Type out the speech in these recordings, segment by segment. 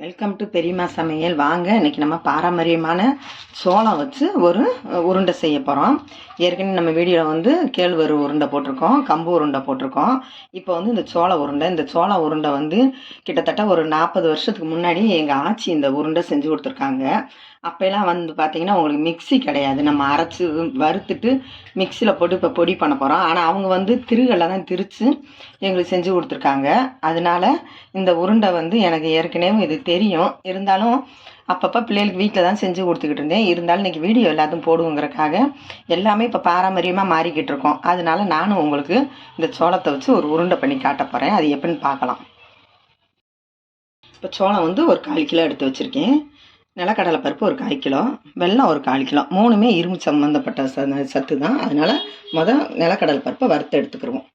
Welcome to பெரியம்மா சமையல். வாங்க, இன்னைக்கு நம்ம பாரம்பரியமான சோளம் வச்சு ஒரு உருண்டை செய்ய போகிறோம். ஏற்கனவே நம்ம வீடியோவில் வந்து கேழ்வரு உருண்டை போட்டிருக்கோம், கம்பு உருண்டை போட்டிருக்கோம். இப்போ வந்து இந்த சோள உருண்டை வந்து கிட்டத்தட்ட ஒரு 40 வருஷத்துக்கு முன்னாடி எங்கள் ஆச்சி இந்த உருண்டை செஞ்சு கொடுத்துருக்காங்க. அப்போல்லாம் வந்து பார்த்திங்கன்னா உங்களுக்கு மிக்சி கிடையாது, நம்ம அரைச்சி வறுத்துட்டு மிக்சியில் போட்டு இப்போ பொடி பண்ண போகிறோம். ஆனால் அவங்க வந்து திருகல்ல தான் திரித்து எங்களுக்கு செஞ்சு கொடுத்துருக்காங்க. அதனால இந்த உருண்டை வந்து எனக்கு ஏற்கனவே இது தெரியும். இருந்தாலும் அப்பப்போ பிள்ளைகளுக்கு வீட்டில் தான் செஞ்சு கொடுத்துக்கிட்டு இருந்தேன். இருந்தாலும் இன்றைக்கி வீடியோ எல்லாத்தையும் போடுவோங்கிறக்காக எல்லாமே இப்போ பாரம்பரியமாக மாறிக்கிட்டு இருக்கோம். அதனால நானும் உங்களுக்கு இந்த சோளத்தை வச்சு ஒரு உருண்டை பண்ணி காட்ட போகிறேன். அது எப்படின்னு பார்க்கலாம். இப்போ சோளம் வந்து ஒரு 1/4 கிலோ எடுத்து வச்சுருக்கேன். நிலக்கடலை பருப்பு ஒரு 1/4 கிலோ, வெல்லம் ஒரு 1/4 கிலோ. மூணுமே இரும்பு சம்மந்தப்பட்ட சத்து தான். அதனால் நிலக்கடலை பருப்பை வறுத்து எடுத்துக்கிடுவோம்.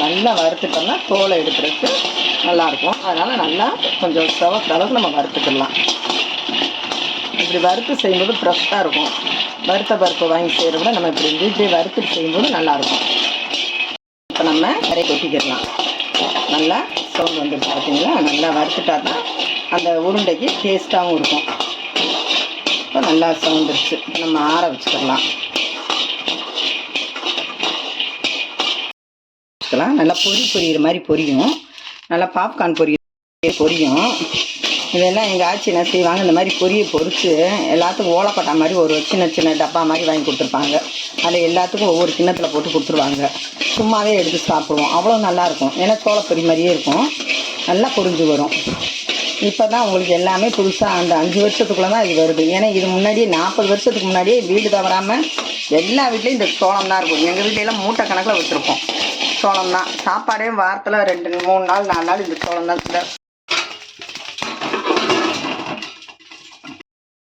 நல்லா வறுத்துட்டோம்னா தோலை எடுக்கிறதுக்கு நல்லாயிருக்கும். அதனால் நல்லா கொஞ்சம் செவக்கிற அளவுக்கு நம்ம வறுத்துக்கிடலாம். இப்படி வறுத்து செய்யும்போது ஃப்ரெஷ்ஷாக இருக்கும். வறுத்த பருப்பு வாங்கி செய்கிறத விட நம்ம இப்படி வீட்டிலே வறுத்து செய்யும்போது நல்லாயிருக்கும். இப்போ நம்ம கரை கொட்டிக்கிடலாம். நல்லா சவுண்ட் வந்துட்டு பார்த்தீங்களா? நல்லா வறுத்துட்டா தான் அந்த உருண்டைக்கு டேஸ்ட்டாகவும் இருக்கும். இப்போ நல்லா சவுண்டுருச்சு. நம்ம ஆற வச்சுக்கிடலாம். நல்லா பொரியிற மாதிரி பொரியும். நல்லா பாப்கார்ன் பொரியும். இதெல்லாம் எங்கள் ஆச்சி என்ன செய்வாங்க, இந்த மாதிரி பொரிச்சு எல்லாத்துக்கும் ஓலப்பட்டா மாதிரி ஒரு சின்ன டப்பா மாதிரி வாங்கி கொடுத்துருப்பாங்க. அதில் எல்லாத்துக்கும் ஒவ்வொரு கிண்ணத்தில் போட்டு கொடுத்துருவாங்க. சும்மாவே எடுத்து சாப்பிடுவோம். அவ்வளோ நல்லாயிருக்கும். ஏன்னா சோளப்பொரி மாதிரியே இருக்கும். நல்லா பொரிஞ்சு வரும். இப்போ தான் உங்களுக்கு எல்லாமே புதுசாக அந்த 5 வருஷத்துக்குள்ளே தான் இது வருது. ஏன்னா இது முன்னாடியே 40 வருஷத்துக்கு முன்னாடியே வீடு தவறாமல் எல்லா வீட்லேயும் இந்த சோளம் தான் இருக்கும். எங்கள் வீட்லையெல்லாம் மூட்டை கணக்கில் வச்சுருப்போம். சோளம் தான் சாப்பாடே. வாரத்தில் 2 3 நாள் 4 நாள் இந்த சோளம் தான்.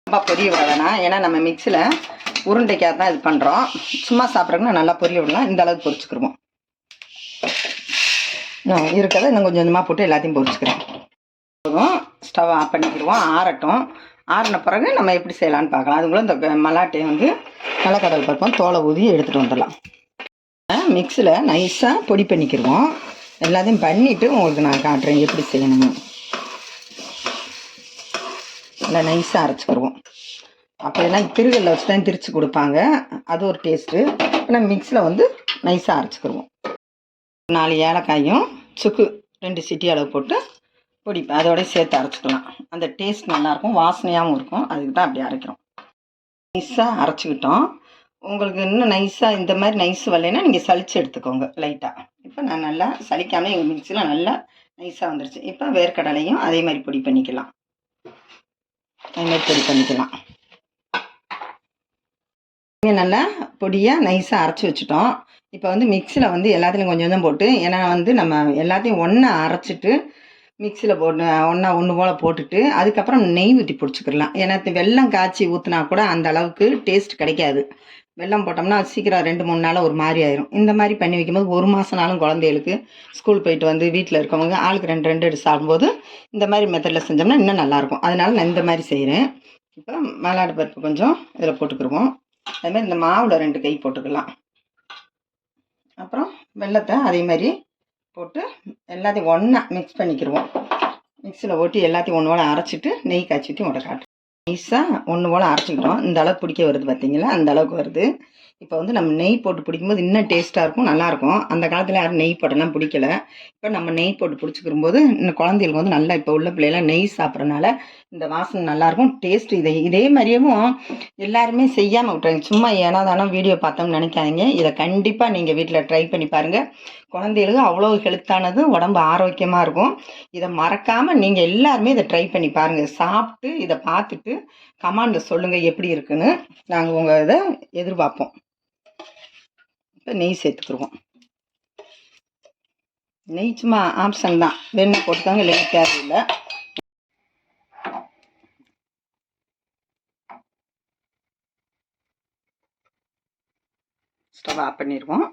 ரொம்ப பொரிய விடலாம். ஏன்னா நம்ம மிக்சியில் உருண்டைக்காக தான் இது பண்ணுறோம். சும்மா சாப்பிட்றதுக்கு நல்லா பொரிய விடலாம். இந்த அளவுக்கு பொரிச்சுக்கிடுவோம். இருக்கிறத இன்னும் கொஞ்சம் கொஞ்சமாக போட்டு எல்லாத்தையும் பொரிச்சுக்கிறேன். Stove off பண்ணிக்கிடுவோம். ஆறட்டும். ஆறின பிறகு நம்ம எப்படி செய்யலான்னு பார்க்கலாம். அதுக்குள்ளே இந்த மல்லாட்டையை வந்து நிலக்கடலை பருப்பம் தோலை ஊதி எடுத்துகிட்டு வந்துடலாம். மிக்சியில் நைஸாக பொடி பண்ணிக்கிடுவோம். எல்லாத்தையும் பண்ணிவிட்டு உங்களுக்கு நான் காட்டுறேன் எப்படி செய்யணும்னு. நல்லா நைஸாக அரைச்சிக்கிடுவோம். அப்படியெல்லாம் திருகல்ல வச்சு தான் திரிச்சு கொடுப்பாங்க. அது ஒரு டேஸ்ட்டு. ஆனால் மிக்சியில் வந்து நைஸாக அரைச்சிக்கிடுவோம். 4 ஏலக்காயும் சுக்கு 2 சிட்டி அளவு போட்டு பொடிப்பேன். அதோடய சேர்த்து அரைச்சிக்கலாம். அந்த டேஸ்ட் நல்லாயிருக்கும், வாசனையாகவும் இருக்கும். அதுக்கு தான் அப்படி அரைக்கிறோம். நைஸாக அரைச்சிக்கிட்டோம். உங்களுக்கு இன்னும் நைஸாக இந்த மாதிரி நைஸ் வரலைன்னா நீங்கள் சளிச்சு எடுத்துக்கோங்க லைட்டாக. இப்போ நான் நல்லா சலிக்காமல் எங்கள் மிக்சியில் நல்லா நைஸாக வந்துடுச்சு. இப்போ வேர்க்கடலையும் அதே மாதிரி பொடி பண்ணிக்கலாம். நல்லா பொடியாக நைஸாக அரைச்சி வச்சுட்டோம். இப்போ வந்து மிக்சியில் வந்து எல்லாத்துலேயும் கொஞ்சம் கொஞ்சம் போட்டு, ஏன்னா வந்து நம்ம எல்லாத்தையும் ஒன்றா அரைச்சிட்டு மிக்சியில் போட்டு ஒன்று போல் போட்டுட்டு அதுக்கப்புறம் நெய் ஊற்றி பிடிச்சிக்கிடலாம். ஏன்னா வெல்லம் காய்ச்சி ஊற்றினா கூட அந்த அளவுக்கு டேஸ்ட் கிடைக்காது. வெல்லம் போட்டோம்னா சீக்கிரம் 2 3 நாள் ஒரு மாதிரி ஆயிரும். இந்த மாதிரி பண்ணி வைக்கும்போது 1 மாதம்னாலும் குழந்தைகளுக்கு ஸ்கூல் போயிட்டு வந்து வீட்டில் இருக்கவங்க ஆளுக்கு 2 எடுத்து சாப்பிடும்போது இந்த மாதிரி மெத்தடில் செஞ்சோம்னா இன்னும் நல்லாயிருக்கும். அதனால நான் இந்த மாதிரி செய்கிறேன். இப்போ மல்லாட்டை பருப்பு கொஞ்சம் இதில் போட்டுக்கிடுவோம். அதுமாதிரி இந்த மாவில் 2 கை போட்டுக்கலாம். அப்புறம் வெல்லத்தை அதே மாதிரி போட்டு எல்லாத்தையும் ஒன்றா மிக்ஸ் பண்ணிக்கிடுவோம். மிக்சியில் ஓட்டி எல்லாத்தையும் ஒன்று போல் அரைச்சிட்டு நெய் காய்ச்சிட்டு உங்களை காட்டுறேன். நைஸாக ஒன்று போல் அரைச்சிக்கிட்டோம். இந்த அளவுக்கு பிடிக்க வருது பார்த்தீங்களா? அந்த அளவுக்கு வருது. இப்போ வந்து நம்ம நெய் போட்டு பிடிக்கும்போது இன்னும் டேஸ்ட்டாக இருக்கும், நல்லாயிருக்கும். அந்த காலத்தில் யாரும் நெய் போட்டெல்லாம் பிடிக்கல. இப்போ நம்ம நெய் போட்டு பிடிச்சிக்கிடும்போது இன்னும் குழந்தைகளுக்கு வந்து நல்லா இப்போ உள்ள பிள்ளைலாம் நெய் சாப்பிட்றதுனால இந்த வாசனை நல்லாயிருக்கும். டேஸ்ட்டு இதே மாதிரியும் எல்லாருமே செய்யாமல் விட்டுறாங்க. சும்மா ஏன்னா தானே வீடியோ பார்த்தோம்னு நினைக்காதீங்க. இதை கண்டிப்பாக நீங்கள் வீட்டில் ட்ரை பண்ணி பாருங்கள். குழந்தைகளுக்கு அவ்வளோ ஹெல்த்தானது, உடம்பு ஆரோக்கியமாக இருக்கும். இதை மறக்காமல் நீங்கள் எல்லாருமே இதை ட்ரை பண்ணி பாருங்கள். சாப்பிட்டு இதை பார்த்துட்டு கமெண்டில் சொல்லுங்கள் எப்படி இருக்குன்னு. நாங்கள் உங்கள் இதை எதிர்பார்ப்போம். இப்போ நெய் சேர்த்துக்குருவோம். நெய் சும்மா ஆப்ஷன் தான், வேணும்னா போட்டுக்காங்க, இல்லைன்னா தேவையில்லை. ஸ்டவ் ஆஃப் பண்ணிடுவோம்.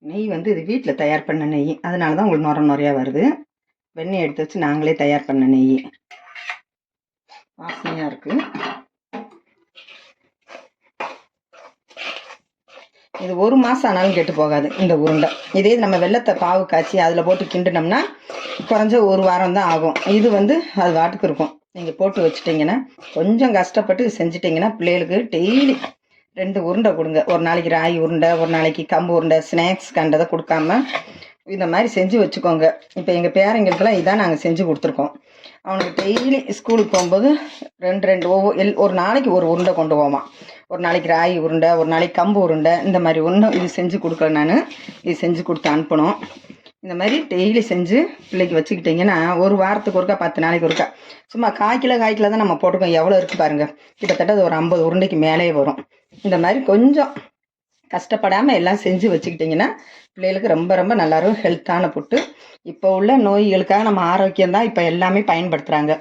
நெய் வந்து இது வீட்டில் தயார் பண்ண நெய், அதனால தான் உங்களுக்கு நுறையா வருது. வெண்ணெய் எடுத்து வச்சு நாங்களே தயார் பண்ண நெய், வாசனையாக இருக்குது. இது 1 மாதம் ஆனாலும் கெட்டு போகாது இந்த உருண்டை. இதே நம்ம வெள்ளத்தை பாவு காய்ச்சி அதில் போட்டு கிண்டினோம்னா குறைஞ்ச 1 வாரம் தான் ஆகும். இது வந்து அது வாட்டுக்கு இருக்கும். நீங்கள் போட்டு வச்சுட்டிங்கன்னா கொஞ்சம் கஷ்டப்பட்டு செஞ்சிட்டிங்கன்னா பிள்ளைகளுக்கு டெய்லி 2 உருண்டை கொடுங்க. ஒரு நாளைக்கு ராகி உருண்டை, ஒரு நாளைக்கு கம்பு உருண்டை, ஸ்நாக்ஸ் கண்டதை கொடுக்காம இந்த மாதிரி செஞ்சு வச்சுக்கோங்க. இப்போ எங்கள் பேரங்களுக்கெல்லாம் இதான் நாங்கள் செஞ்சு கொடுத்துருக்கோம். அவனுக்கு டெய்லி ஸ்கூலுக்கு போகும்போது 2 ஒரு நாளைக்கு ஒரு உருண்டை கொண்டு போவான். ஒரு நாளைக்கு ராகி உருண்டை, ஒரு நாளைக்கு கம்பு உருண்டை, இந்த மாதிரி உருண்டை இது செஞ்சு கொடுக்குறேன் நான். இது செஞ்சு கொடுத்து அனுப்பணும். இந்த மாதிரி டெய்லி செஞ்சு பிள்ளைக்கு வச்சுக்கிட்டிங்கன்னா 1 வாரத்துக்கு ஒருக்கா 10 நாளைக்கு ஒருக்கா சும்மா கால் கிலோ தான் நம்ம போட்டுக்கோம். எவ்வளோ இருக்குது பாருங்கள். கிட்டத்தட்ட அது ஒரு 50 உருண்டைக்கு மேலே வரும். இந்த மாதிரி கொஞ்சம் கஷ்டப்படாமல் எல்லாம் செஞ்சு வச்சுக்கிட்டிங்கன்னா பிள்ளைகளுக்கு ரொம்ப ரொம்ப நல்லாயிருக்கும். ஹெல்த்தான புட்டு. இப்போ உள்ள நோய்களுக்காக நம்ம ஆரோக்கியம் தான் இப்போ எல்லாமே பயன்படுத்துகிறாங்க.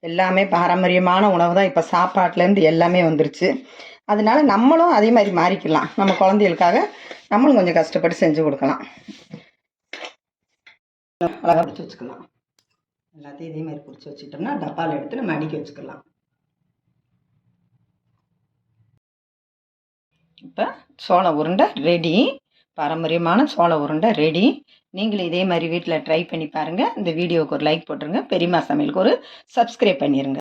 எல்லாமே பாரம்பரியமான உணவு தான் இப்போ சாப்பாட்டிலேருந்து எல்லாமே வந்துருச்சு. அதனால நம்மளும் அதே மாதிரி மாறிக்கலாம். நம்ம குழந்தைகளுக்காக நம்மளும் கொஞ்சம் கஷ்டப்பட்டு செஞ்சு கொடுக்கலாம். அழகாக பிடிச்சி வச்சுக்கலாம். எல்லாத்தையும் இதே மாதிரி பிடிச்சி வச்சுட்டோம்னா டப்பாவில் எடுத்து நம்ம அடுக்கி வச்சுக்கலாம். இப்போ சோள உருண்டை ரெடி. பாரம்பரியமான சோள உருண்டை ரெடி. நீங்களும் இதே மாதிரி வீட்டில் ட்ரை பண்ணி பாருங்கள். இந்த வீடியோவுக்கு ஒரு லைக் போட்டுருங்க. பெரியம்மா சமையலுக்கு ஒரு சப்ஸ்கிரைப் பண்ணிடுங்க.